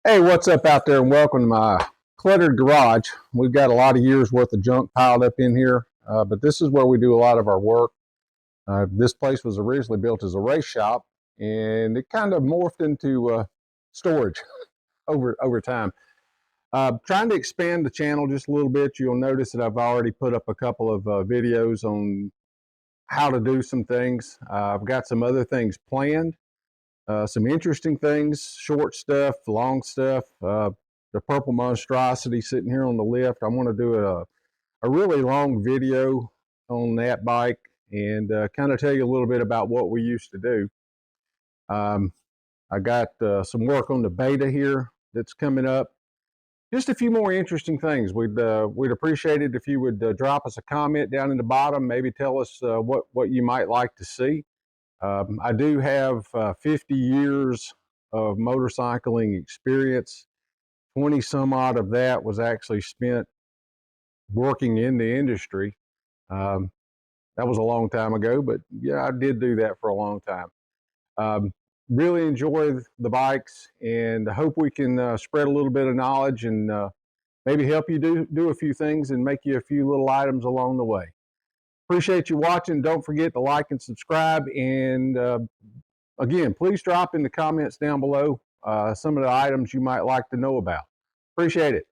Hey, what's up out there, and welcome to my cluttered garage. We've got a lot of years worth of junk piled up in here, but this is where we do a lot of our work. This place was originally built as a race shop, and it kind of morphed into storage over time. Trying to expand the channel just a little bit. You'll notice that I've already put up a couple of videos on how to do some things. I've got some other things planned, some interesting things, short stuff, long stuff. The purple monstrosity sitting here on the lift. I want to do a really long video on that bike and kind of tell you a little bit about what we used to do. Um, I got some work on the beta here that's coming up. Just a few more interesting things. We'd appreciate it if you would drop us a comment down in the bottom. Maybe tell us what you might like to see. I do have 50 years of motorcycling experience. 20 some odd of that was actually spent working in the industry. Um, that was a long time ago, but yeah, I did do that for a long time. Um, really enjoy the bikes, and I hope we can spread a little bit of knowledge and maybe help you do a few things and make you a few little items along the way. Appreciate you watching. Don't forget to like and subscribe. And again, please drop in the comments down below some of the items you might like to know about. Appreciate it.